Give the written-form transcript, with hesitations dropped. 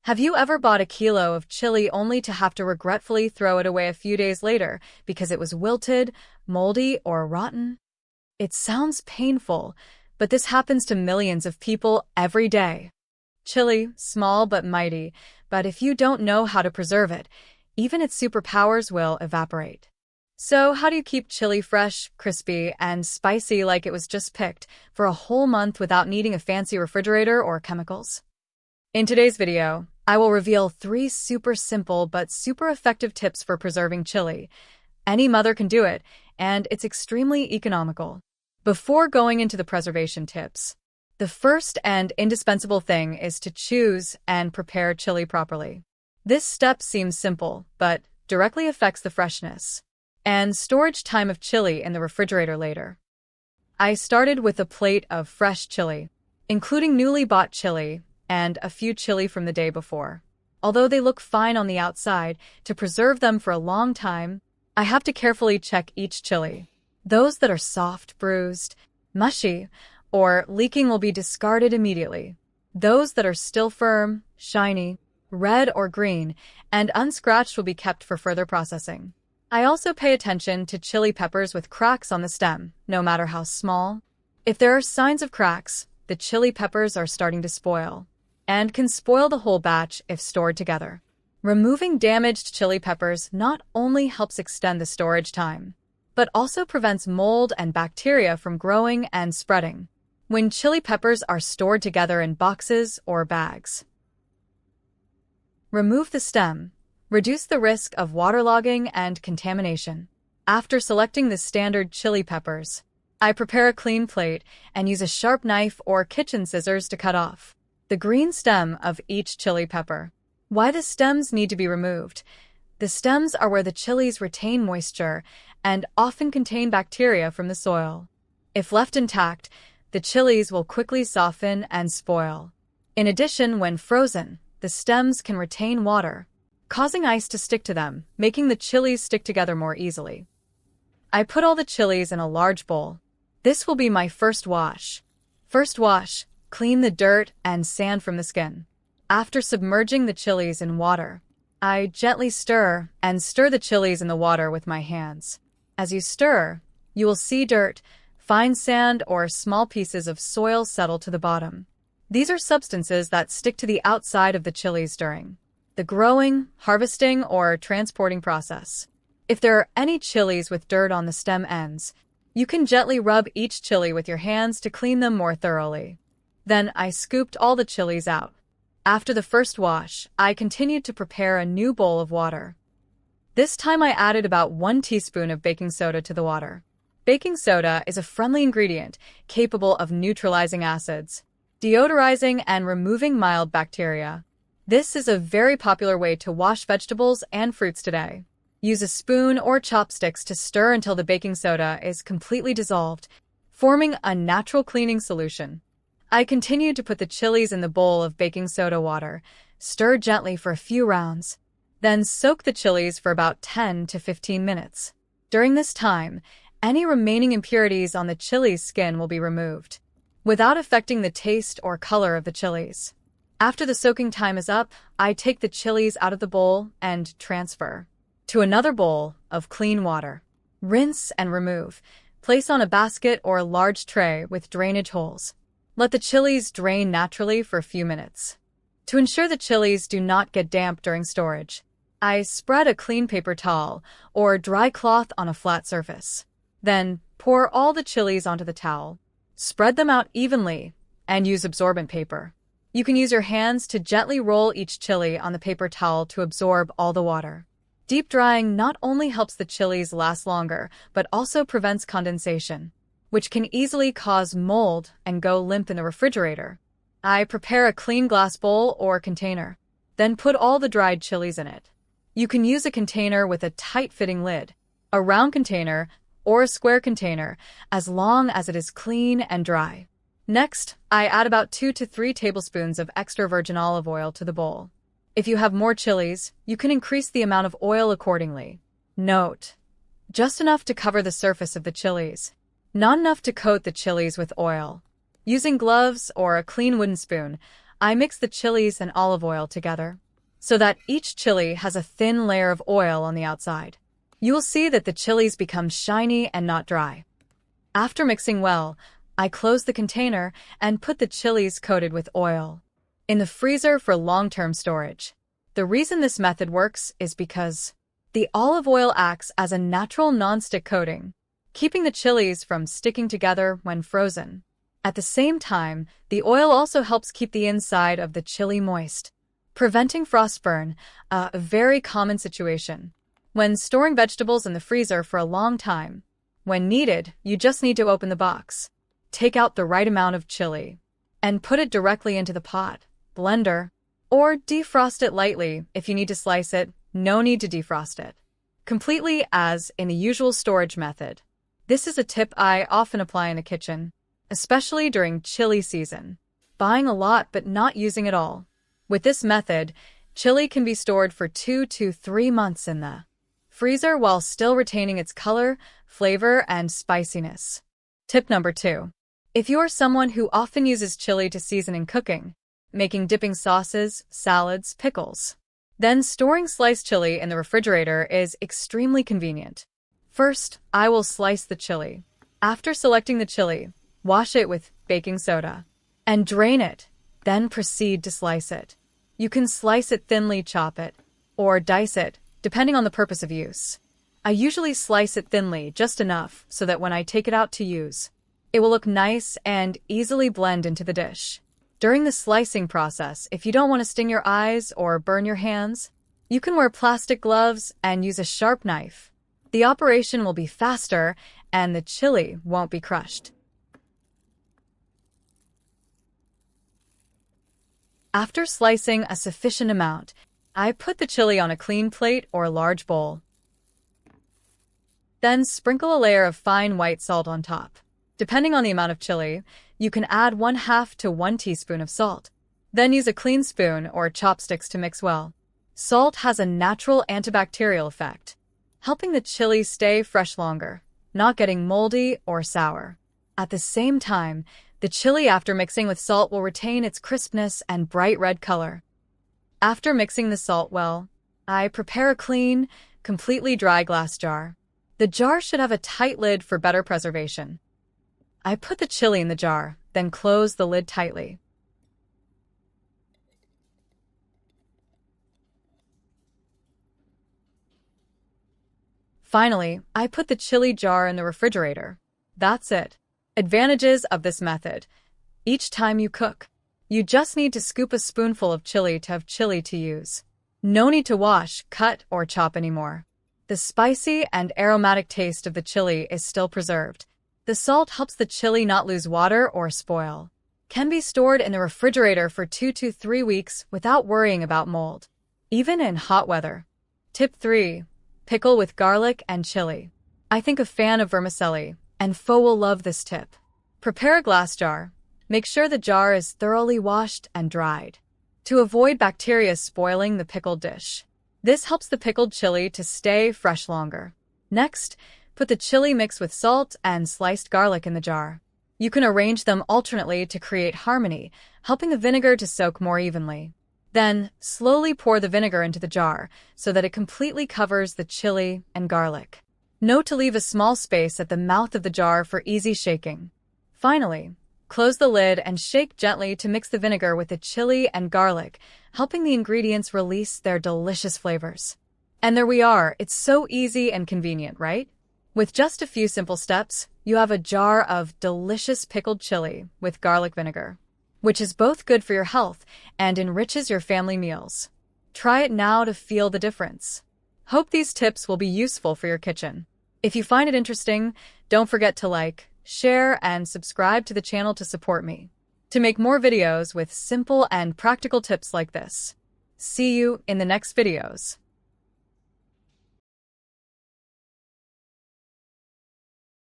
Have you ever bought a kilo of chili only to have to regretfully throw it away a few days later because it was wilted, moldy, or rotten? It sounds painful, but this happens to millions of people every day. Chili, small but mighty, but if you don't know how to preserve it, even its superpowers will evaporate. So how do you keep chili fresh, crispy, and spicy like it was just picked for a whole month without needing a fancy refrigerator or chemicals? In today's video, I will reveal 3 super simple but super effective tips for preserving chili. Any mother can do it, and it's extremely economical. Before going into the preservation tips, the first and indispensable thing is to choose and prepare chili properly. This step seems simple, but directly affects the freshness and storage time of chili in the refrigerator later. I started with a plate of fresh chili, including newly bought chili and a few chili from the day before. Although they look fine on the outside, to preserve them for a long time, I have to carefully check each chili. Those that are soft, bruised, mushy, or leaking will be discarded immediately. Those that are still firm, shiny, red or green, and unscratched will be kept for further processing. I also pay attention to chili peppers with cracks on the stem, no matter how small. If there are signs of cracks, the chili peppers are starting to spoil, and can spoil the whole batch if stored together. Removing damaged chili peppers not only helps extend the storage time, but also prevents mold and bacteria from growing and spreading when chili peppers are stored together in boxes or bags. Remove the stem. Reduce the risk of waterlogging and contamination. After selecting the standard chili peppers, I prepare a clean plate and use a sharp knife or kitchen scissors to cut off the green stem of each chili pepper. Why the stems need to be removed? The stems are where the chilies retain moisture and often contain bacteria from the soil. If left intact, the chilies will quickly soften and spoil. In addition, when frozen, the stems can retain water, causing ice to stick to them, making the chilies stick together more easily. I put all the chilies in a large bowl. This will be my first wash. First wash, clean the dirt and sand from the skin. After submerging the chilies in water, I gently stir the chilies in the water with my hands. As you stir, you will see dirt, fine sand, or small pieces of soil settle to the bottom. These are substances that stick to the outside of the chilies during the growing, harvesting, or transporting process. If there are any chilies with dirt on the stem ends, you can gently rub each chili with your hands to clean them more thoroughly. Then I scooped all the chilies out. After the first wash, I continued to prepare a new bowl of water. This time I added about 1 teaspoon of baking soda to the water. Baking soda is a friendly ingredient capable of neutralizing acids, deodorizing, and removing mild bacteria. This is a very popular way to wash vegetables and fruits today. Use a spoon or chopsticks to stir until the baking soda is completely dissolved, forming a natural cleaning solution. I continued to put the chilies in the bowl of baking soda water, stir gently for a few rounds, then soak the chilies for about 10 to 15 minutes. During this time, any remaining impurities on the chili's skin will be removed, without affecting the taste or color of the chilies. After the soaking time is up, I take the chilies out of the bowl and transfer to another bowl of clean water. Rinse and remove. Place on a basket or a large tray with drainage holes. Let the chilies drain naturally for a few minutes. To ensure the chilies do not get damp during storage, I spread a clean paper towel or dry cloth on a flat surface. Then pour all the chilies onto the towel. Spread them out evenly and use absorbent paper. You can use your hands to gently roll each chili on the paper towel to absorb all the water. Deep drying not only helps the chilies last longer, but also prevents condensation, which can easily cause mold and go limp in the refrigerator. I prepare a clean glass bowl or container, then put all the dried chilies in it. You can use a container with a tight-fitting lid, a round container, or a square container, as long as it is clean and dry. Next, I add about 2 to 3 tablespoons of extra virgin olive oil to the bowl. If you have more chilies, you can increase the amount of oil accordingly. Note: just enough to cover the surface of the chilies, not enough to coat the chilies with oil. Using gloves or a clean wooden spoon, I mix the chilies and olive oil together so that each chili has a thin layer of oil on the outside. You will see that the chilies become shiny and not dry. After mixing well, I close the container and put the chilies coated with oil in the freezer for long-term storage. The reason this method works is because the olive oil acts as a natural non-stick coating, keeping the chilies from sticking together when frozen. At the same time, the oil also helps keep the inside of the chili moist, preventing frostburn, a very common situation when storing vegetables in the freezer for a long time. When needed, you just need to open the box, take out the right amount of chili, and put it directly into the pot, blender, or defrost it lightly if you need to slice it. No need to defrost it completely as in the usual storage method. This is a tip I often apply in the kitchen, especially during chili season, buying a lot but not using it all. With this method, chili can be stored for 2 to 3 months in the freezer while still retaining its color, flavor, and spiciness. Tip number 2. If you're someone who often uses chili to season in cooking, making dipping sauces, salads, pickles, then storing sliced chili in the refrigerator is extremely convenient. First, I will slice the chili. After selecting the chili, wash it with baking soda and drain it. Then proceed to slice it. You can slice it thinly, chop it, or dice it, depending on the purpose of use. I usually slice it thinly, just enough so that when I take it out to use, it will look nice and easily blend into the dish. During the slicing process, if you don't want to sting your eyes or burn your hands, you can wear plastic gloves and use a sharp knife. The operation will be faster and the chili won't be crushed. After slicing a sufficient amount, I put the chili on a clean plate or large bowl. Then sprinkle a layer of fine white salt on top. Depending on the amount of chili, you can add 1/2 to 1 teaspoon of salt. Then use a clean spoon or chopsticks to mix well. Salt has a natural antibacterial effect, helping the chili stay fresh longer, not getting moldy or sour. At the same time, the chili after mixing with salt will retain its crispness and bright red color. After mixing the salt well, I prepare a clean, completely dry glass jar. The jar should have a tight lid for better preservation. I put the chili in the jar, then close the lid tightly. Finally, I put the chili jar in the refrigerator. That's it. Advantages of this method. Each time you cook, you just need to scoop a spoonful of chili to have chili to use. No need to wash, cut, or chop anymore. The spicy and aromatic taste of the chili is still preserved. The salt helps the chili not lose water or spoil. Can be stored in the refrigerator for 2 to 3 weeks without worrying about mold, even in hot weather. Tip 3. Pickle with garlic and chili. I think a fan of vermicelli, and Fo will love this tip. Prepare a glass jar. Make sure the jar is thoroughly washed and dried to avoid bacteria spoiling the pickled dish. This helps the pickled chili to stay fresh longer. Next, put the chili mix with salt and sliced garlic in the jar. You can arrange them alternately to create harmony, helping the vinegar to soak more evenly. Then, slowly pour the vinegar into the jar so that it completely covers the chili and garlic. Note to leave a small space at the mouth of the jar for easy shaking. Finally, close the lid and shake gently to mix the vinegar with the chili and garlic, helping the ingredients release their delicious flavors. And there we are. It's so easy and convenient, right? With just a few simple steps, you have a jar of delicious pickled chili with garlic vinegar, which is both good for your health and enriches your family meals. Try it now to feel the difference. Hope these tips will be useful for your kitchen. If you find it interesting, don't forget to like, share, and subscribe to the channel to support me, to make more videos with simple and practical tips like this. See you in the next videos.